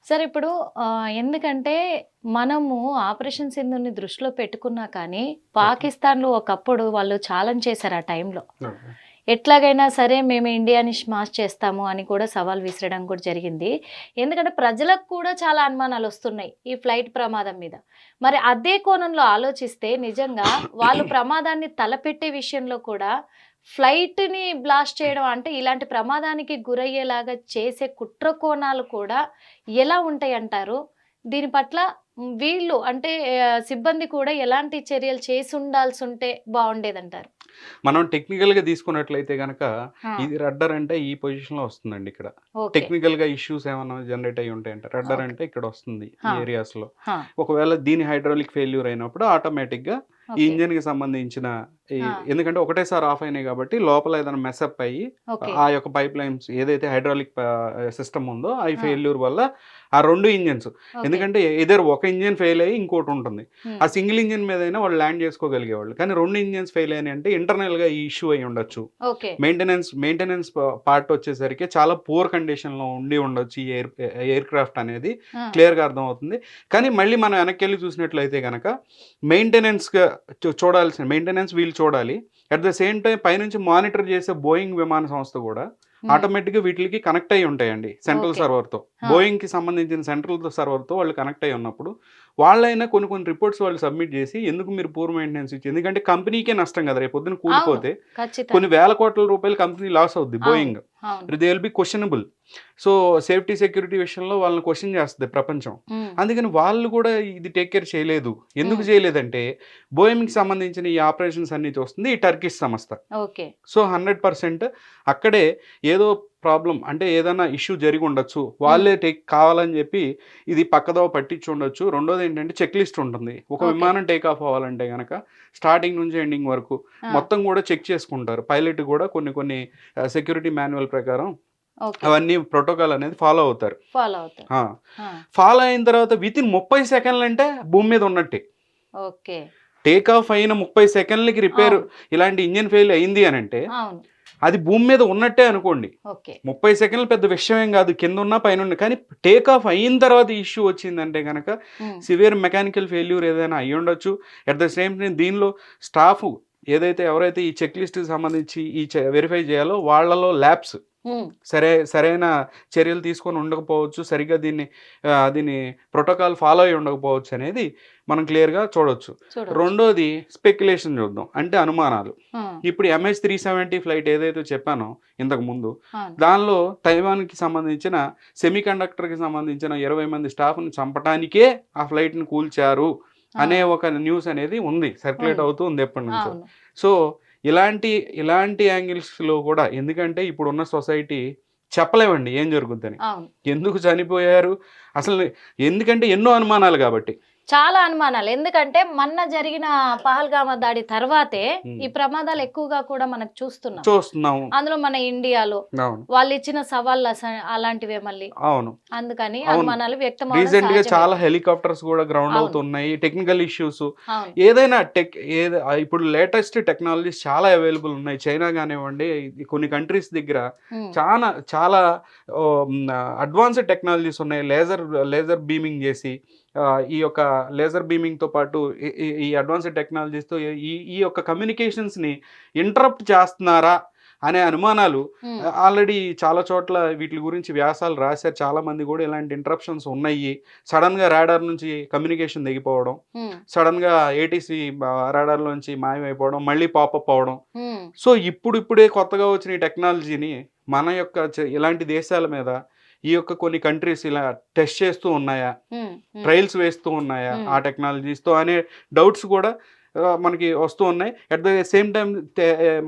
సరే ఇప్పుడు ఎందుకంటే మనము ఆపరేషన్ సింధూర్‌ని దృష్టిలో పెట్టుకున్నా కానీ, ఓకే. పాకిస్తాన్‌లో ఒకప్పుడు వాళ్ళు ఛాలెంజ్ చేశారు ఆ టైంలో. ఓకే. ఎట్లాగైనా సరే మేము ఇండియాని స్మాష్ చేస్తాము అని కూడా సవాల్ విసరడం కూడా జరిగింది. ఎందుకంటే ప్రజలకు కూడా చాలా అనుమానాలొస్తున్నాయి ఈ ఫ్లైట్ ప్రమాదం మీద. మరి అదే కోణంలో ఆలోచిస్తే నిజంగా వాళ్ళు ప్రమాదాన్ని తలపెట్టే విషయంలో కూడా ఫ్లైట్‌ని బ్లాస్ట్ చేయడం అంటే ఇలాంటి ప్రమాదానికి గురయ్యేలాగా చేసే కుట్ర కోణాలు కూడా ఎలా ఉంటాయంటారు? దీని పట్ల వీళ్ళు అంటే సిబ్బంది కూడా ఎలాంటి చర్యలు చేసుండాల్సుంటే బావుండేదంటారు? మనం టెక్నికల్‌గా తీసుకున్నట్లయితే గనక, ఆ! ఇది రడ్డర్ అంటే ఈ పొజిషన్‌లో వస్తుందండి ఇక్కడ. ఓకే. టెక్నికల్‌గా ఇష్యూస్ ఏమన్నా జనరేట్ అయ్యి ఉంటాయంటే, రడ్డర్ ఓకే. అంటే ఇక్కడొస్తుంది ఈ ఆ! ఏరియాస్‌లో. ఆ! ఒకవేళ దీని హైడ్రాలిక్ ఫెయిల్యూర్ అయినప్పుడు ఆటోమేటిక్‌గా ఈ ఓకే. ఇంజిన్‌కి సంబంధించిన ఆ! ఎందుకంటే ఒకటేసారి ఆఫ్ అయినాయి కాబట్టి లోపల ఏదైనా మెసప్ అయ్యి ఓకే. ఆ యొక్క పైప్ లైన్స్ ఏదైతే హైడ్రాలిక్ సిస్టమ్ ఉందో అయి ఆ! ఫెయిల్యూర్ వల్ల ఆ 2 ఇంజిన్స్ ఓకే. ఎందుకంటే ఎయిదర్ ఒక ఇంజిన్ ఫెయిల్ అయ్యి ఇంకోటి ఉంటుంది. హ్మ్. ఆ సింగిల్ ఇంజిన్ మీదైనా వాళ్ళు ల్యాండ్ చేసుకోగలిగేవాళ్ళు. కానీ 2 ఇంజిన్స్ ఫెయిల్ అయినాయి అంటే ఇంటర్నల్‌గా ఈ ఇష్యూ అయ్యి ఉండొచ్చు. ఓకే. మెయింటెనెన్స్ పార్ట్ వచ్చేసరికి చాలా పూర్ కండిషన్‌లో ఉండి ఉండొచ్చు ఈ ఎయిర్ క్రాఫ్ట్ అనేది ఆ! క్లియర్‌గా అర్థమవుతుంది. కానీ మళ్ళీ మనం వెనక్కెళ్ళి చూసినట్లయితే గనక మెయింటెనెన్స్‌గా చూడాల్సిన మెయింటెనెన్స్ వీళ్ళు చూడాలి. అట్ ద సేమ్ టైమ్ పైనుంచి మానిటర్ చేసే బోయింగ్ విమాన సంస్థ కూడా హ్మ్. ఆటోమేటిక్‌గా వీటిలికి కనెక్ట్ అయ్యి ఉంటాయండి సెంట్రల్ ఓకే. సర్వర్‌తో. ఆ! బోయింగ్‌కి సంబంధించిన సెంట్రల్ సర్వర్‌తో వాళ్ళు కనెక్ట్ అయ్యి ఉన్నప్పుడు, వాళ్ళైనా కొన్ని కొన్ని రిపోర్ట్స్ వాళ్ళు సబ్మిట్ చేసి ఎందుకు మీరు పూర్ మెయింటెనెన్స్ ఎందుకంటే కంపెనీకే నష్టం కదా! రేపొద్దున అవును. కూలిపోతే కొన్ని ఖచ్చితంగా. వేల కోట్ల రూపాయలు కంపెనీ లాస్ అవుద్ది అవును. బోయింగ్. అవును. They will be questionable. So, safety, security విషయంలో వాళ్ళని క్వెషన్ చేస్తది ప్రపంచం. హ్మ్. అందుకని వాళ్ళు కూడా ఇది టేక్ కేర్ చేయలేదు. ఎందుకు హ్మ్. చేయలేదంటే, బోయింగ్‌కి సంబంధించిన ఈ ఆపరేషన్స్ అన్నీ చూస్తుంది ఈ టర్కిష్ సంస్థ. ఓకే. సో, 100% అక్కడే ఏదో ప్రాబ్లమ్ అంటే ఏదైనా ఇష్యూ జరిగుండొచ్చు. హ్మ్. వాళ్ళే కావాలని జెప్పి ఇది పక్కదోవ పట్టించుండొచ్చు. రెండోదేంటంటే చెక్ లిస్ట్ ఉంటుంది. ఒక ఓకే. విమానం టేక్ ఆఫ్ అవ్వాలంటే గనక స్టార్టింగ్ నుంచి ఎండింగ్ వరకు ఆ! మొత్తం గూడా చెక్ చేసుకుంటారు. పైలట్ గూడా కొన్ని కొన్ని సెక్యూరిటీ మాన్యువల్ ప్రకారం ఓకే. అవన్నీ ప్రోటోకాల్ అనేది ఫాలో అవుతారు. ఫాలో అవుతారు. ఆ! ఆ! ఫాలో అయిన తర్వాత వితిన్ 30 సెకన్లంటే భూమి మీద ఉన్నట్టే. ఓకే. టేక్ ఆఫ్ అయిన 30 సెకన్లకి రిపేర్ అవును. ఇలాంటి ఇంజిన్ ఫెయిల్ అయింది అనంటే అవును. అది భూమి మీద ఉన్నట్టే అనుకోండి. ఓకే. 30 సెకన్లు పెద్ద విషయం ఏం గాదు. కిందున్నా, పైనున్నా. కానీ టేక్ ఆఫ్ అయిన తర్వాత ఇష్యూ వచ్చిందంటే గనక హ్మ్. సివియర్ మెకానికల్ ఫెయిల్యూర్ ఏదైనా అయ్యుండొచ్చు. అట్ ద సేమ్ టైమ్ దీనిలో స్టాఫు ఎవరైతే ఈ చెక్ లిస్ట్‌కి సంబంధించి ఈ వెరిఫై జేయాలో వాళ్ళలో ల్యాబ్స్ హ్మ్. సరైన చర్యలు తీసుకొని ఉండకపోవచ్చు. సరిగ్గా దీన్ని ప్రోటోకాల్ ఫాలో అయ్యి ఉండకపోవచ్చు అనేది మనం క్లియర్‌గా చూడొచ్చు. చూడొచ్చు. రెండోది స్పెక్యులేషన్ చూద్దాం. అంటే అనుమానాలు. ఆ! ఇప్పుడు MH370 ఫ్లైట్ ఏదైతే చెప్పానో ఇంతకుముందు, అవును. దానిలో తైవాన్‌కి సంబంధించిన సెమీకండక్టర్‌కి సంబంధించిన 20 మంది స్టాఫ్‌ని చంపటానికే ఆ ఫ్లైట్‌ని కూల్చారు ఆ! అనే ఒక న్యూస్ అనేది ఉంది. సర్క్యులేట్ ఉంది. అవుతూ ఉంది ఎప్పటినుంచో. అవును. సో, ఇలాంటి ఇలాంటి యాంగిల్స్‌లో కూడా ఎందుకంటే ఇప్పుడున్న సొసైటీ చెప్పలేమండి ఏం జరుగుద్దని. అవును. ఎందుకు చనిపోయారు? అసలు ఎందుకంటే ఎన్నో అనుమానాలు గాబట్టి. చాలా అనుమానాలు. ఎందుకంటే మొన్న జరిగిన పహల్గామా దాడి తర్వాతే ఈ హ్మ్. ప్రమాదాలు ఎక్కువగా కూడా మనకు చూస్తున్నాం. చూస్తున్నాము. అందులో మన ఇండియాలో అవును. వాళ్ళిచ్చిన సవాళ్ళు అలాంటివే మళ్ళీ. అవును. అందుకని అవును. అనుమానాలు వ్యక్తమవ్వడం రీసెంట్‌గా సహజమే. చాలా హెలికాప్టర్స్ గూడా గ్రౌండ్ అవును. అవుతున్నాయి. టెక్నికల్ ఇష్యూస్ అవును. ఏదైనా ఇప్పుడు లేటెస్ట్ టెక్నాలజీస్ చాలా అవైలబుల్ ఉన్నాయి. చైనా గానివ్వండి, కొన్ని కంట్రీస్ దగ్గర హ్మ్. చాలా అడ్వాన్స్‌డ్ టెక్నాలజీస్ ఉన్నాయి. లేజర్ బీమింగ్ జేసి ఈ యొక్క లేజర్ బీమింగ్‌తో పాటు ఈ ఈ ఈ అడ్వాన్స్‌డ్ టెక్నాలజీస్‌తో ఈ ఈ యొక్క కమ్యూనికేషన్స్‌ని ఇంటరప్ట్ చేస్తున్నారా అనే అనుమానాలు హ్మ్. ఆల్రెడీ చాలా చోట్ల వీటిలి గురించి వ్యాసాలు రాసారు. చాలామంది గూడా ఇలాంటి ఇంటరప్షన్స్ ఉన్నాయి. సడెన్‌గా రాడార్ నుంచి కమ్యూనికేషన్ తెగిపోవడం. హ్మ్. సడెన్‌గా ఏటీసీ రాడార్‌లోంచి మాయమైపోవడం. మళ్ళీ పాపప్ అవ్వడం. హ్మ్. సో, ఇప్పుడిప్పుడే కొత్తగా వచ్చిన ఈ టెక్నాలజీని మన యొక్క ఇలాంటి దేశాల మీద ఈ యొక్క కొన్ని కంట్రీస్ ఇలా టెస్ట్ చేస్తూ ఉన్నాయా? హ్మ్. హ్మ్. ట్రయల్స్ వేస్తూ ఉన్నాయా? హ్మ్. ఆ టెక్నాలజీస్‌తో అనే డౌట్స్ కూడా మనకి వస్తూ ఉన్నాయి. అట్ ద సేమ్ టైమ్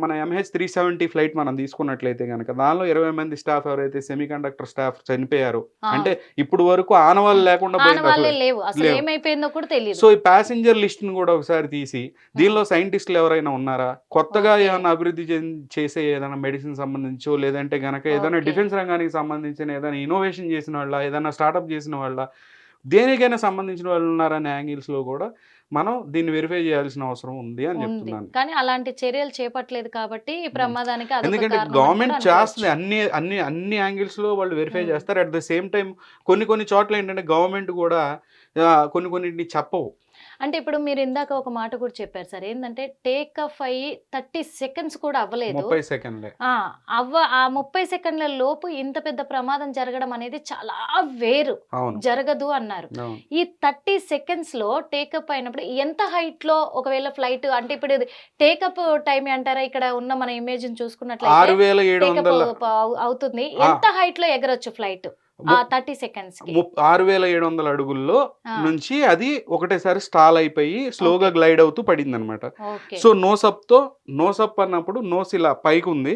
మన MH370 ఫ్లైట్ మనం తీసుకున్నట్లయితే గనక దానిలో 20 మంది స్టాఫ్ ఎవరైతే సెమీకండక్టర్ స్టాఫ్ చనిపోయారో అంటే అవును. ఇప్పుడు వరకు ఆనవాళ్ళు లేకుండా పోయింది ఆనవాళ్ళే అసలు. లేవు. లేవు. అసలేమైపోయిందో కూడా తెలీదు. సో, ఈ ప్యాసింజర్ లిస్ట్‌ని గూడా ఒకసారి తీసి, హ్మ్. దీనిలో సైంటిస్ట్‌లు ఎవరైనా ఉన్నారా? కొత్తగా ఓకే. ఏమన్నా అభివృద్ధి చేసే ఏదైనా మెడిసిన్ సంబంధించో, లేదంటే గనక ఏదైనా ఓకే. డిఫెన్స్ రంగానికి సంబంధించిన ఏదైనా ఇన్నోవేషన్ చేసిన వాళ్ళా? ఏదైనా స్టార్టప్ చేసిన వాళ్ళా? దేనికైనా సంబంధించిన వాళ్ళున్నారనే యాంగిల్స్‌లో గూడా మనం దీన్ని వెరిఫై చేయాల్సిన అవసరం ఉంది అని ఉంది. చెప్తున్నాను. కానీ అలాంటి చర్యలు చేపట్టలేదు కాబట్టి ఈ ప్రమాదానికి అదొక ఎందుకంటే కారణం అని గవర్నమెంట్ కూడా చేస్తుంది అనుకోవచ్చు. అన్ని యాంగిల్స్ లో వాళ్ళు వెరిఫై ఉమ్. చేస్తారు. అట్ ద సేమ్ టైం కొన్ని చోట్ల ఏంటంటే గవర్నమెంట్ కూడా కొన్నిటిని చెప్పవు. అంటే ఇప్పుడు మీరు ఇందాక ఒక మాట కూడా చెప్పారు సార్, ఏంటంటే టేక్ ఆఫ్ అయ్యి 30 సెకండ్స్ కూడా అవ్వలేదు. 30 సెకండ్లే. ఆ 30 సెకండ్ల లోపు ఇంత పెద్ద ప్రమాదం జరగడం అనేది చాలా వేరు, అవును జరగదు అన్నారు. అవును. ఈ 30 సెకండ్స్ లో టేకప్ అయినప్పుడు ఎంత హైట్ లో ఒకవేళ ఫ్లైట్ అంటే ఇప్పుడు ఇది టేకప్ టైం అంటారా, ఇక్కడ ఉన్న మన ఇమేజ్ చూసుకున్నట్లయితే 6700 టేకప్ అవుతుంది, ఎంత హైట్ లో ఎగరొచ్చు ఫ్లైట్ ఆ 30 సెకండ్స్ కి? 6700 అడుగుల్లో ఆ, నుంచి అది ఒకటేసారి స్టాల్ అయిపోయి స్లోగా ఓకే గ్లైడ్ అవుతూ పడింది అనమాట. ఓకే. సో నోసప్ అన్నప్పుడు నోస్ ఇలా పైకి ఉంది,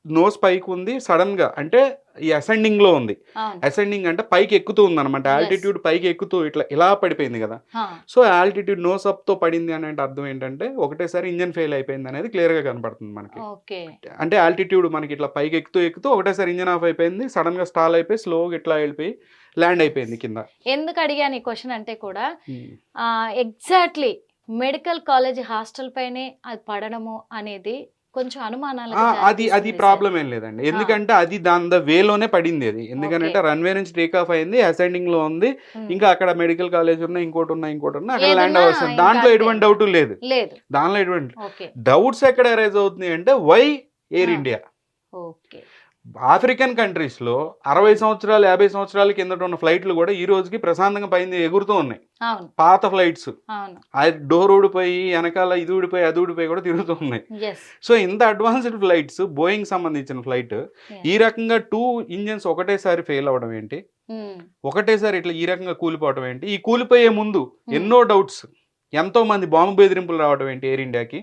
నోస్ పైకి ఉంది, సడన్ గా అంటే ఈ అసెండింగ్ లో ఉంది. అవును. అసెండింగ్ అంటే పైకి ఎక్కుతూ ఉంది అనమాట, Yes. ఆల్టిట్యూడ్ పైకి ఎక్కుతూ ఇలా పడిపోయింది కదా. ఆ, సో ఆల్టిట్యూడ్ నోసప్ తో పడింది అనే అర్థం ఏంటంటే ఒకటేసారి ఇంజన్ ఫెయిల్ అయిపోయింది అనేది క్లియర్ గా కనపడుతుంది మనకి. ఓకే. అంటే ఆల్టిట్యూడ్ మనకి ఇట్లా పైకి ఎక్కుతూ ఒకటేసారి ఇంజన్ ఆఫ్ అయిపోయింది, సడన్ గా స్టాల్ అయిపోయి స్లోగా ఇట్లా వెళ్ళిపోయి ల్యాండ్ అయిపోయింది కింద. ఎందుకు అడిగాను ఈ క్వశ్చన్ అంటే కూడా ఎగ్జాక్ట్లీ మెడికల్ కాలేజ్ హాస్టల్ పైనే అది పడడము అనేది కొంచెం అనుమానాలకు అది దారితీస్తుంది అది సార్. ప్రాబ్లం ఏం లేదండి, ఎందుకంటే అది దాని వేలోనే పడింది అది. ఎందుకంటే రన్వే నుంచి టేక్ ఆఫ్ అయింది, అసెండింగ్ లో ఉంది, ఉమ్. ఇంకా అక్కడ మెడికల్ కాలేజ్ ఉన్నా ఇంకోటి ఉన్నా అక్కడ ల్యాండ్ ఏదున్నా అవ్వాల్సింది. ఇంకా దాంట్లో అంతే. ఎటువంటి డౌట్ లేదు. లేదు. దానిలో ఎటువంటి ఓకే. డౌట్స్ ఎక్కడ అరైజ్ అవుతుంది అంటే వై ఎయిర్ ఆ. ఇండియా. ఓకే. ఆఫ్రికన్ కంట్రీస్ లో 60 సంవత్సరాలు 50 సంవత్సరాల కిందట ఉన్న ఫ్లైట్లు కూడా ఈ రోజుకి ప్రశాంతంగా పైన ఎగురుతూ ఉన్నాయి, అవును పాత ఫ్లైట్స్. అవును. ఆ డోర్ ఊడిపోయి వెనకాల ఇది ఊడిపోయి అది ఊడిపోయి కూడా తిరుగుతూ ఉన్నాయి. ఎస్. సో ఇంత అడ్వాన్స్డ్ ఫ్లైట్స్, బోయింగ్ సంబంధించిన ఫ్లైట్ ఈ రకంగా 2 ఇంజన్స్ ఒకటేసారి ఫెయిల్ అవడం ఏంటి, ఒకటేసారి ఇట్లా ఈ రకంగా కూలిపోవడం ఏంటి, ఈ కూలిపోయే ముందు ఎన్నో డౌట్స్, ఎంతో మంది బాంబు బెదిరింపులు రావడం ఏంటి ఎయిర్ ఇండియాకి.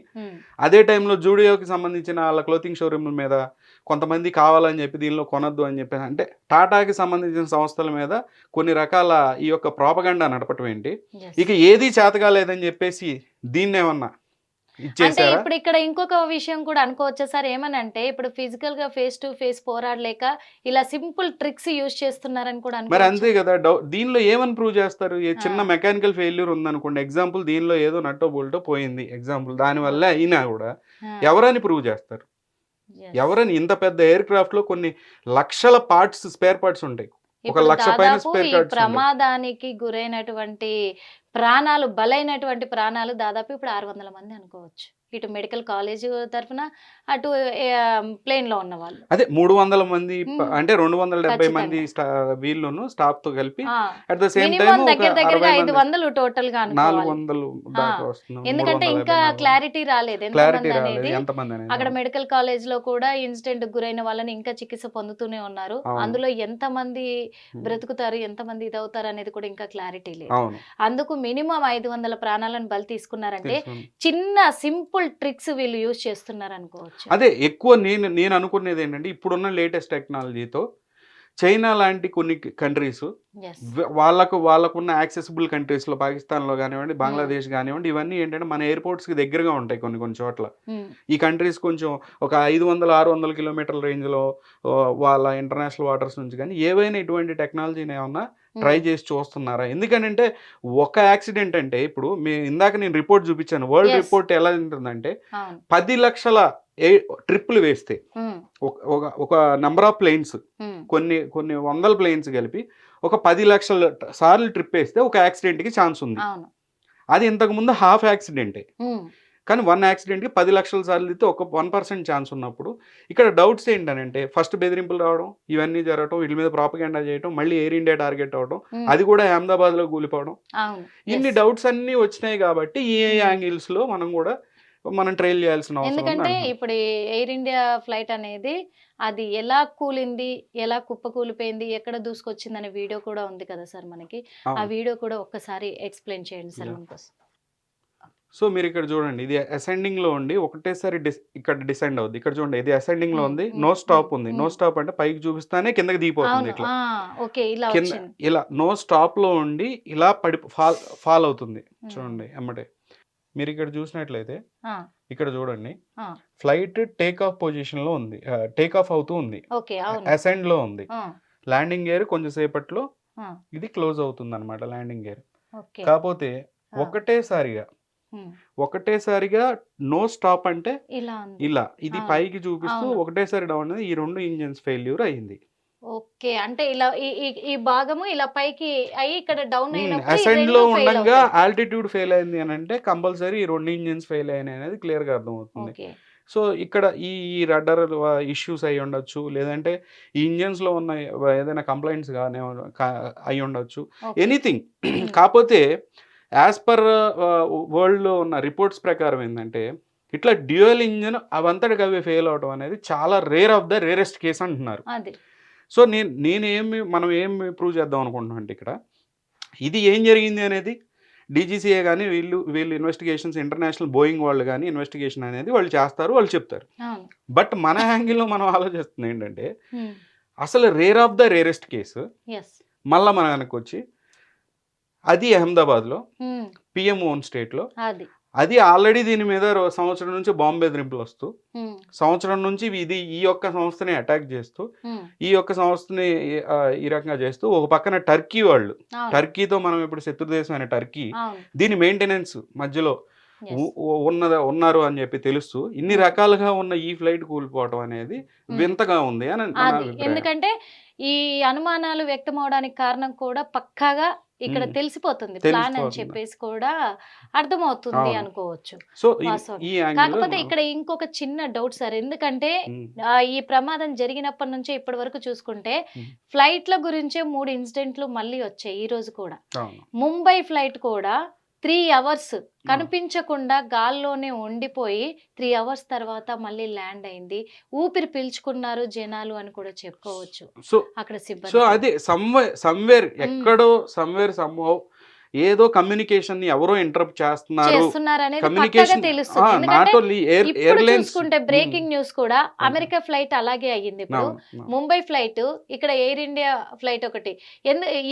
అదే టైంలో జూడియోకి సంబంధించిన వాళ్ళ క్లోతింగ్ షోరూమ్ల మీద కొంతమంది కావాలని చెప్పి దీనిలో కొనొద్దు అని చెప్పి, అంటే టాటాకి సంబంధించిన సంస్థల మీద కొన్ని రకాల ఈ యొక్క ప్రాపగండా నడపటం ఏంటి, ఇక ఏది చేతగాలేదని చెప్పేసి దీన్ని ఏమన్నా అంటే ఇచ్చేసారా? ఇప్పుడు ఇక్కడ ఇంకొక విషయం కూడా అనుకోవచ్చా సార్, ఏమనంటే ఇప్పుడు ఫిజికల్ గా ఫేస్ టు ఫేస్ పోరాడలేక ఇలా సింపుల్ ట్రిక్స్ యూజ్ చేస్తున్నారని కూడా మరి అనుకోవచ్చు. అంతే కదా, దీనిలో ఏమని ప్రూవ్ చేస్తారు? ఏ చిన్న ఆ. మెకానికల్ ఫెయిల్యూర్ ఉందనుకోండి, ఎగ్జాంపుల్ దీనిలో ఏదో నట్టో బోల్టో పోయింది ఎగ్జాంపుల్, దానివల్ల అయినా కూడా ఎవరని ప్రూవ్ చేస్తారు? ఎవరని? ఇంత పెద్ద ఎయిర్ క్రాఫ్ట్ లో కొన్ని లక్షల పార్ట్స్, స్పేర్ పార్ట్స్ ఉంటాయి, ఒక ఇప్పుడు 1,00,000 పైన దాదాపు స్పేర్ ఈ పార్ట్స్ ఉంటాయి. ప్రమాదానికి గురైనటువంటి ప్రాణాలు, బలైనటువంటి ప్రాణాలు దాదాపు ఇప్పుడు 600 మంది అనుకోవచ్చు. ఇటు మెడికల్ కాలేజ్ తరఫున, అటు ప్లేన్ లో ఉన్న వాళ్ళు. అదే 300 మంది అంటే 270 ఖచ్చితంగా. మంది వీళ్ళను స్టాఫ్ తో కలిపి ఆ, at the same minimum time ఒక దగ్గర దగ్గరగా 60 మంది, 500 టోటల్ గా అనుకోవాలి. 400 దాకా వస్తుంది. ఎందుకంటే ఇంకా క్లారిటీ రాలేదు క్లారిటీ ఎంతమంది రాలేదు అనేది. ఎంతమంది అనేది. అక్కడ మెడికల్ కాలేజ్ లో కూడా ఇన్సిడెంట్ గురైన వాళ్ళని ఇంకా చికిత్స పొందుతూనే ఉన్నారు. అవును. అందులో ఎంతమంది బ్రతుకుతారు, ఎంతమంది ఇదవుతారు అనేది కూడా ఇంకా క్లారిటీ లేదు. అవును. అందుకు మినిమం 500 ప్రాణాలను బలి తీసుకున్నారంటే తీసుకున్నాం. చిన్న సింపుల్ ట్రిక్స్ వీళ్ళు యూజ్ చేస్తున్నారు అనుకోవచ్చు. అదే ఎక్కువ నేను అనుకునేది ఏంటంటే ఇప్పుడున్న లేటెస్ట్ టెక్నాలజీతో చైనా లాంటి కొన్ని కంట్రీస్, Yes. వాళ్ళకున్న యాక్సెసిబుల్ కంట్రీస్లో, పాకిస్తాన్లో కానివ్వండి, బంగ్లాదేశ్ కానివ్వండి, ఇవన్నీ ఏంటంటే మన ఎయిర్పోర్ట్స్కి దగ్గరగా ఉంటాయి కొన్ని చోట్ల. Hmm. ఈ కంట్రీస్ కొంచెం ఒక 500-600 కిలోమీటర్ల రేంజ్లో వాళ్ళ ఇంటర్నేషనల్ వాటర్స్ నుంచి కానీ ఏవైనా ఇటువంటి టెక్నాలజీని ఏమన్నా ట్రై చేసి చూస్తున్నారా? ఎందుకంటే ఒక యాక్సిడెంట్ అంటే ఇప్పుడు ఇందాక నేను రిపోర్ట్ చూపించాను, వరల్డ్ Yes. రిపోర్ట్ ఎలా ఉంటుందంటే అవును. 10 లక్షల ట్రిప్పులు వేస్తే Hmm. ఒక నెంబర్ ఆఫ్ ప్లేన్స్, Hmm. కొన్ని వందల ప్లేన్స్ కలిపి ఒక 10 లక్షల సార్లు ట్రిప్ వేస్తే ఒక యాక్సిడెంట్కి ఛాన్స్ ఉంది. అవును. అది ఇంతకుముందు హాఫ్ యాక్సిడెంటే, Hmm. కానీ 1 యాక్సిడెంట్కి 10 లక్షల సార్లు అయితే ఒక 1% ఛాన్స్ ఉన్నప్పుడు ఇక్కడ డౌట్స్ ఏంటనంటే ఫస్ట్ బెదిరింపులు రావడం, ఇవన్నీ జరగడం, వీటి మీద ప్రాపగెండా చేయడం, మళ్ళీ ఎయిర్ ఇండియా టార్గెట్ అవ్వడం, Hmm. అది కూడా అహ్మదాబాద్లో కూలిపోవడం, అవును. ఇన్ని Yes. డౌట్స్ అన్నీ వచ్చినాయి కాబట్టి ఈ యాంగిల్స్లో మనం ట్రైల్ చేయాల్సిన అవసరం ఉంది ఎందుకంటే అంటున్నాను. ఇప్పుడు ఎయిర్ ఇండియా ఫ్లైట్ అనేది అది ఎలా కూలింది, ఎలా కుప్పకూలిపోయింది, ఎక్కడ దూసుకొచ్చింది అనే వీడియో కూడా ఉంది కదా సార్ మనకి. ఆ అవును. వీడియో కూడా ఒక్కసారి ఎక్స్ప్లెయిన్ చేయండి సార్ Yeah. మనకోసం. సో మీరు ఇక్కడ చూడండి, ఇది అసెండింగ్ లో ఉండి ఒకటేసారి ఇక్కడ డిసెండ్ అవుద్ది. ఇక్కడ చూడండి, ఇది అసెండింగ్ లో ఉంది, నో స్టాప్ ఉంది. నో స్టాప్ అంటే పైకి చూపిస్తానే కిందకి దిగిపోతుంది. అవును. ఇట్లా ఓకే, ఇలా కింద వచ్చింది. ఇలా నో స్టాప్ లో ఉండి ఇలా ఫాల్ అవుతుంది. చూడండి ఎమ్మటే మీరు ఇక్కడ చూసినట్లయితే ఆ, ఇక్కడ చూడండి, ఆ, ఫ్లైట్ టేక్ ఆఫ్ పొజిషన్ లో ఉంది, టేక్ ఆఫ్ అవుతూ ఉంది, ఓకే. అవును. అసెండ్ లో ఉంది. ఆ, ల్యాండింగ్ గేర్ కొంచెం సేపట్లో ఆ, ఇది క్లోజ్ అవుతుంది అనమాట, ల్యాండింగ్ గేర్. ఓకే. కాకపోతే ఒకటేసారిగా ఉమ్, ఒకటేసారిగా నో స్టాప్ అంటే ఇలా ఉంది. ఇలా ఇది అవును. పైకి చూపిస్తూ అవును. ఒకటేసారి డౌన్ అనేది ఈ 2 ఇంజిన్స్ ఫెయిల్యూర్ అయింది. ఓకే. అంటే ఇలా ఈ ఈ ఈ భాగము ఇలా పైకి అయ్యి ఇక్కడ డౌన్ అయినప్పుడు ఈ అసెండ్ 2 లో ఫెయిల్ ఉండంగా అవుతాయి. ఆల్టిట్యూడ్ ఫెయిల్ అయింది అని అంటే కంపల్సరీ ఈ 2 ఇంజిన్స్ ఫెయిల్ అయినాయి అనేది క్లియర్ గా అర్థమవుతుంది. ఓకే. సో ఇక్కడ ఈ రడ్డర్ ఇష్యూస్ అయి ఉండొచ్చు, లేదంటే ఈ ఇంజిన్స్ లో ఉన్న ఏదైనా కంప్లైంట్స్ కానీ అయి ఉండొచ్చు, ఓకే. ఎనీథింగ్. ఉమ్, కాకపోతే యాజ్ పర్ వరల్డ్ లో ఉన్న రిపోర్ట్స్ ప్రకారం ఏంటంటే ఇట్లా డ్యూయల్ ఇంజిన్ అవంతటికి అవే ఫెయిల్ అవడం అనేది చాలా rare of the rarest case అంటున్నారు. అది. సో మనం ఏం ప్రూవ్ చేద్దాం అనుకుంటున్నాం అంటే ఇక్కడ ఇది ఏం జరిగింది అనేది డీజీసీఏ కానీ వీళ్ళు ఇన్వెస్టిగేషన్స్ ఇంటర్నేషనల్ బోయింగ్ వాళ్ళు కానీ ఇన్వెస్టిగేషన్ అనేది వాళ్ళు చేస్తారు, వాళ్ళు చెప్తారు. అవును. బట్ మన యాంగిల్లో మనం ఆలోచిస్తుంది ఏంటంటే ఉమ్, అసలు rare of the rarest case ఎస్. మళ్ళీ మన వెనక్కి వచ్చి అది అహ్మదాబాద్లో ఉమ్, పిఎం ఓన్ స్టేట్లో అది. అది ఆల్రెడీ దీని మీద సంవత్సరం నుంచి బాంబు బెదిరింపులు వస్తూ ఉమ్, సంవత్సరం నుంచి ఈ యొక్క సంస్థని అటాక్ చేస్తూ ఉమ్, ఈ యొక్క సంస్థని ఈ రకంగా చేస్తూ ఒక పక్కన టర్కీ వాళ్ళు, అవును. టర్కీతో మనం ఇప్పుడు శత్రుదేశం అయిన టర్కీ అవును. దీని మెయింటెనెన్స్ మధ్యలో Yes. ఉన్నారు అని చెప్పి తెలుస్తూ ఇన్ని రకాలుగా ఉన్న ఈ ఫ్లైట్ కూలిపోవటం అనేది వింతగా ఉంది అని నా అది అభిప్రాయం. ఎందుకంటే ఈ అనుమానాలు వ్యక్తం అవడానికి కారణం కూడా పక్కాగా ఇక్కడ తెలిసిపోతుంది ప్లాన్ అని తెలిసిపోతుంది. చెప్పేసి కూడా అర్థమవుతుంది అవును. అనుకోవచ్చు. సో వాస్తవం. ఈ యాంగిల్లో కాకపోతే ఇక్కడ ఇంకొక చిన్న డౌట్ సార్, ఎందుకంటే ఈ ప్రమాదం జరిగినప్పటి నుంచే ఇప్పటి వరకు చూసుకుంటే ఫ్లైట్ల గురించే 3 ఇన్సిడెంట్లు మళ్ళీ వచ్చాయి ఈ రోజు కూడా. ముంబై ఫ్లైట్ కూడా 3 అవర్స్ కనిపించకుండా గాల్లోనే ఉండిపోయి 3 అవర్స్ తర్వాత మళ్ళీ ల్యాండ్ అయింది. ఊపిరి పీల్చుకున్నారు జనాలు అని కూడా చెప్పుకోవచ్చు సో అక్కడ సో సిబ్బంది. అదే సమ్వేర్ ఎక్కడో సంహవ్ ఏదో కమ్యూనికేషన్ ని ఎవరో ఇంటరప్ట్ చేస్తున్నారు. చేస్తున్నారనేది పక్కాగా కమ్యూనికేషన్ తెలుస్తుంది. నాట్ ఎందుకంటే ఓన్లీ ఇప్పుడు ఎయిర్లైన్స్ చూసుకుంటే బ్రేకింగ్ న్యూస్ కూడా అమెరికా ఫ్లైట్ అలాగే అయ్యింది. ఇప్పుడు ముంబై ఫ్లైట్, ఇక్కడ ఎయిర్ ఇండియా ఫ్లైట్ ఒకటి.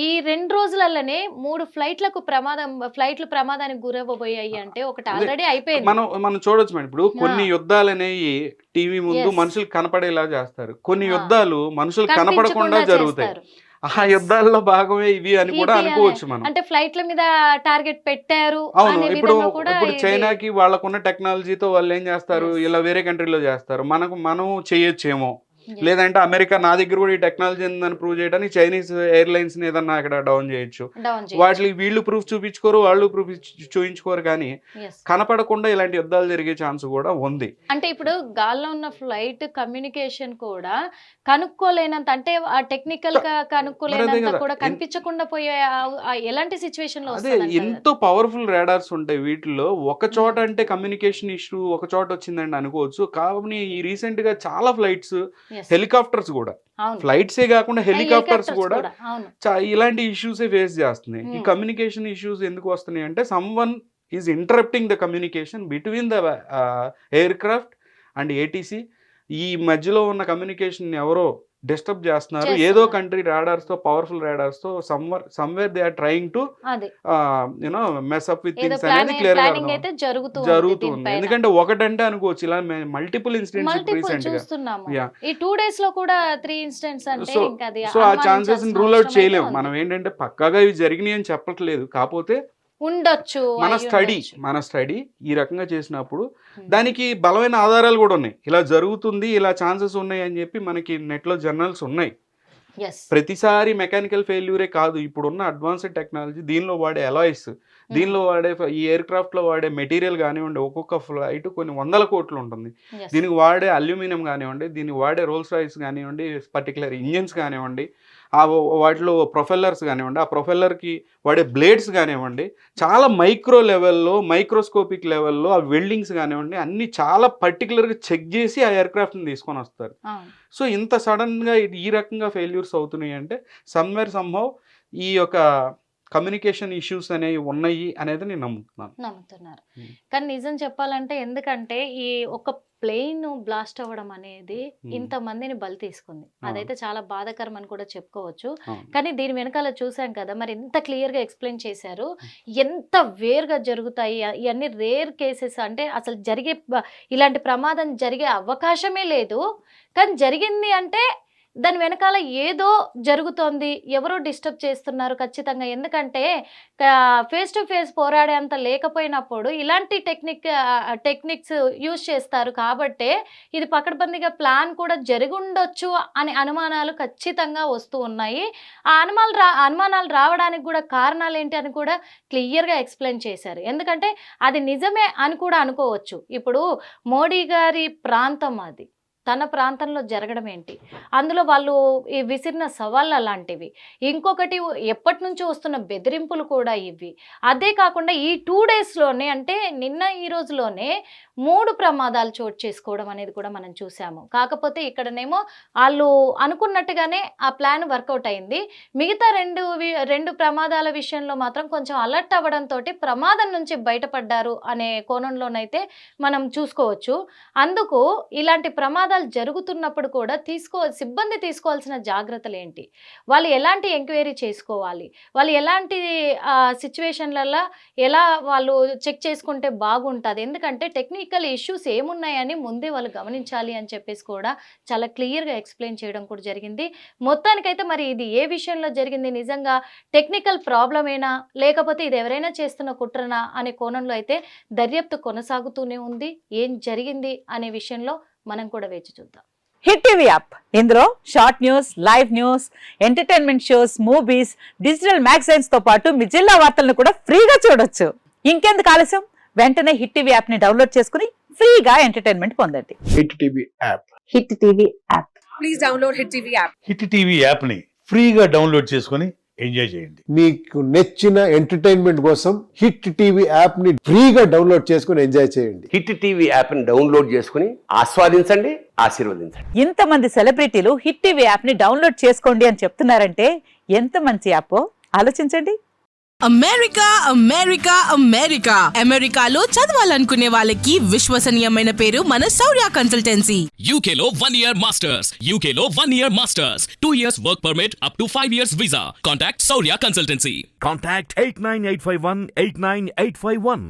ఈ 2 రోజులలోనే 3 ఫ్లైట్లు ప్రమాదానికి గురవ్వబోయాయి అంటే ఒకటి ఆల్రెడీ అయిపోయింది. మనం చూడొచ్చు మేడం. ఇప్పుడు కొన్ని యుద్ధాలు అనేవి టీవీ ముందు Yes. మనుషులు కనపడేలా చేస్తారు, కొన్ని ఆ. యుద్ధాలు మనుషులు కనపడకుండా కనిపించకుండా జరుగుతాయి. చేస్తారు. ఆ యుద్ధాల్లో భాగమే ఇవి అని కూడా ఇది అనుకోవచ్చు మనం. అంటే ఫ్లైట్ల మీద టార్గెట్ పెట్టారు అవును. అనే ఇప్పుడు విధంగా కూడా ఇది- చైనాకి వాళ్ళకున్న టెక్నాలజీతో వాళ్ళు ఏం చేస్తారు, Yes. ఇలా వేరే కంట్రీలో చేస్తారు. మనం చేయొచ్చేమో, Yes. లేదంటే అమెరికా నా దగ్గర కూడా ఈ టెక్నాలజీ ఉందని ప్రూవ్ చేయడానికి చైనీస్ ఎయిర్లైన్స్ ఏదన్నా అక్కడ డౌన్ చేయొచ్చు. డౌన్ చేయొచ్చు. వాటికి వీళ్ళు ప్రూఫ్ చూపించుకోరు, వాళ్ళు ప్రూఫ్ చూపించుకోరు, కానీ Yes. కనపడకుండా ఇలాంటి యుద్ధాలు జరిగే ఛాన్స్ కూడా ఉంది. అంటే ఇప్పుడు గాల్లో ఉన్న ఫ్లైట్ కమ్యూనికేషన్ కూడా కనుక్కోలేనంత, అంటే ఆ టెక్నికల్ గా కనుక్కోలేనంత కదా. కూడా కనిపించకుండా పోయే ఎలాంటి సిచ్యువేషన్ లో అదే వస్తుందంటారు? ఎంతో పవర్ఫుల్ రాడార్స్ ఉంటాయి వీటిలో. ఒక చోట అంటే కమ్యూనికేషన్ ఇష్యూ ఒక చోట వచ్చిందండి అనుకోవచ్చు, కానీ ఈ రీసెంట్ గా చాలా ఫ్లైట్స్, Yes. హెలికాప్టర్స్ కూడా, అవును. ఫ్లైట్సే కాకుండా హెలికాప్టర్స్ Helicopters కూడా అవును. ఇలాంటి ఇష్యూసే ఫేస్ చేస్తున్నాయి. ఈ Hmm. కమ్యూనికేషన్ ఇష్యూస్ ఎందుకు వస్తున్నాయి అంటే someone is interrupting the communication between the aircraft and ATC. ఈ మధ్యలో ఉన్న కమ్యూనికేషన్ ఎవరో డిస్టర్బ్ చేస్తున్నారు. ఏదో కంట్రీ రాడార్స్ తో, పవర్ఫుల్ రాడార్స్ తో somewhere they are trying to అది మెస్ అప్ విత్ ఏదో థింగ్స్ అనేది క్లియర్ ప్లానింగ్ అయితే జరుగుతుంది. జరుగుతుంది. ఎందుకంటే ఒకటంటే అనుకోవచ్చు, ఇలా మల్టిపుల్ ఇన్సిడెంట్స్ మల్టిపుల్ రీసెంట్ గా. చూస్తున్నాము. Yeah. ఈ 2 days లో కూడా 3 ఇన్సిడెంట్స్ అంటే ఇంకా అది సో ఆ ఛాన్సెస్ అనుమానించాల్సిన రూల్ అవుట్ అవసరం అయితే చేయలేము ఉంది. మనం. ఏంటంటే పక్కాగా ఇవి జరిగినాయి అని చెప్పట్లేదు, కాకపోతే ఉండొచ్చు, మన అయి స్టడీ ఈ రకంగా చేసినప్పుడు Hmm. దానికి బలమైన ఆధారాలు కూడా ఉన్నాయి. ఇలా జరుగుతుంది, ఇలా ఛాన్సెస్ ఉన్నాయి అని చెప్పి మనకి నెట్లో జర్నల్స్ ఉన్నాయి. Yes. ప్రతిసారి మెకానికల్ ఫెయిల్యూరే కాదు, ఇప్పుడున్న అడ్వాన్స్డ్ టెక్నాలజీ, దీనిలో వాడే అలాయిస్, దీనిలో వాడే ఈ ఎయిర్ క్రాఫ్ట్ లో వాడే మెటీరియల్ కానివ్వండి, ఒక్కొక్క ఫ్లైట్ కొన్ని 100 కోట్లు ఉంటుంది. Yes. దీనికి వాడే అల్యూమినియం కానివ్వండి, దీనికి వాడే రోల్స్ రాయిస్ కానివ్వండి, పర్టికులర్ ఇంజిన్స్ కానివ్వండి, వాటిలో ప్రొఫెల్లర్స్ కానివ్వండి, ఆ ప్రొఫెల్లర్కి వాడే బ్లేడ్స్ కానివ్వండి, చాలా మైక్రో లెవెల్లో, మైక్రోస్కోపిక్ లెవెల్లో ఆ వెల్డింగ్స్ కానివ్వండి, అన్ని చాలా పర్టికులర్గా చెక్ చేసి ఆ ఎయిర్ క్రాఫ్ట్ని తీసుకొని వస్తారు. అవును. సో ఇంత సడన్గా ఈ రకంగా ఫెయిల్యూర్స్ అవుతున్నాయి అంటే సమ్వేర్ సమ్హౌ ఈ యొక్క కమ్యూనికేషన్ ఇష్యూస్ అనేవి ఉన్నాయి అనేది నేను నమ్ముతున్నారు. Hmm. కానీ నిజం చెప్పాలంటే, ఎందుకంటే ఈ ఒక ప్లేన్ బ్లాస్ట్ అవ్వడం అనేది ఇంతమందిని బలి తీసుకుంది. అదైతే చాలా బాధాకరం అని కూడా చెప్పుకోవచ్చు. కానీ దీని వెనకాల చూసాం కదా, మరి ఎంత క్లియర్ గా ఎక్స్ప్లెయిన్ చేశారు, ఎంత వేరుగా జరుగుతాయి ఇవన్నీ రేర్ కేసెస్. అంటే అసలు ఇలాంటి ప్రమాదం జరిగే అవకాశమే లేదు, కానీ జరిగింది అంటే దాని వెనకాల ఏదో జరుగుతోంది, ఎవరో డిస్టర్బ్ చేస్తున్నారు ఖచ్చితంగా. ఎందుకంటే ఫేస్ టు ఫేస్ పోరాడేంత లేకపోయినప్పుడు ఇలాంటి టెక్నిక్స్ యూజ్ చేస్తారు కాబట్టే ఇది పకడ్బందీగా ప్లాన్ కూడా జరిగుండొచ్చు అనే అనుమానాలు ఖచ్చితంగా వస్తూ ఉన్నాయి. ఆ అనుమానాలు రావడానికి కూడా కారణాలు ఏంటి అని కూడా క్లియర్గా ఎక్స్ప్లెయిన్ చేశారు. ఎందుకంటే అది నిజమే అని కూడా అనుకోవచ్చు. ఇప్పుడు మోడీ గారి ప్రాంతం అది, తన ప్రాంతంలో జరగడం ఏంటి, అందులో వాళ్ళు ఈ విసిరిన సవాళ్ళు అలాంటివి, ఇంకొకటి ఎప్పటి నుంచో వస్తున్న బెదిరింపులు కూడా ఇవి. అదే కాకుండా ఈ 2 డేస్లోనే, అంటే నిన్న ఈ రోజులోనే 3 ప్రమాదాలు చోటు చేసుకోవడం అనేది కూడా మనం చూసాము. కాకపోతే ఇక్కడనేమో వాళ్ళు అనుకున్నట్టుగానే ఆ ప్లాన్ వర్కౌట్ అయింది. మిగతా 2 ప్రమాదాల విషయంలో మాత్రం కొంచెం అలర్ట్ అవ్వడంతో ప్రమాదం నుంచి బయటపడ్డారు అనే కోణంలోనైతే మనం చూసుకోవచ్చు. అందుకు ఇలాంటి ప్రమాదాలు జరుగుతున్నప్పుడు కూడా సిబ్బంది తీసుకోవాల్సిన జాగ్రత్తలు ఏంటి, వాళ్ళు ఎలాంటి ఎంక్వైరీ చేసుకోవాలి, వాళ్ళు ఎలాంటి సిచ్యువేషన్లలో ఎలా వాళ్ళు చెక్ చేసుకుంటే బాగుంటుంది, ఎందుకంటే టెక్నికల్ ఇష్యూస్ ఏమున్నాయని ముందే వాళ్ళు గమనించాలి అని చెప్పేసి కూడా చాలా క్లియర్గా ఎక్స్ప్లెయిన్ చేయడం కూడా జరిగింది. మొత్తానికైతే మరి ఇది ఏ విషయంలో జరిగింది, నిజంగా టెక్నికల్ ప్రాబ్లమేనా లేకపోతే ఇది ఎవరైనా చేస్తున్న కుట్రనా అనే కోణంలో అయితే దర్యాప్తు కొనసాగుతూనే ఉంది. ఏం జరిగింది అనే విషయంలో మనం కూడా వేచి చూద్దాం. హిట్ టీవీ యాప్, ఇందులో short news, live news, entertainment shows, movies, digital magazines తో పాటు మీ జిల్లా వార్తలను కూడా ఫ్రీగా చూడొచ్చు. ఇంకెందుకు ఆలస్యం, వెంటనే హిట్ టీవీ యాప్ ని డౌన్లోడ్ చేసుకుని ఫ్రీగా ఎంటర్టైన్మెంట్ పొందండి. Hit TV app. Hit TV app. Please download Hit TV app. Hit TV యాప్ని ఫ్రీగా డౌన్లోడ్ చేసుకొని ఎంజాయ్ చేయండి. మీకు నచ్చిన ఎంటర్టైన్మెంట్ కోసం హిట్ టీవీ యాప్ ని ఫ్రీగా డౌన్లోడ్ చేసుకుని ఎంజాయ్ చేయండి. హిట్ టీవీ యాప్ని డౌన్లోడ్ చేసుకుని ఆస్వాదించండి, ఆశీర్వదించండి. ఇంతమంది సెలబ్రిటీలు హిట్ టీవీ యాప్ ని డౌన్లోడ్ చేసుకోండి అని చెప్తున్నారంటే ఎంత మంచి యాప్ ఆలోచించండి. అమెరికా అమెరికా అమెరికా అమెరికాలో చదవాలనుకునే వాళ్ళకి విశ్వసనీయమైన పేరు మన శౌర్య consultancy. UK Law 1 Year Masters. UK Law 1 Year Masters. 2 years work permit up to 5 years visa. Contact Saurya Consultancy. Contact 89851 89851.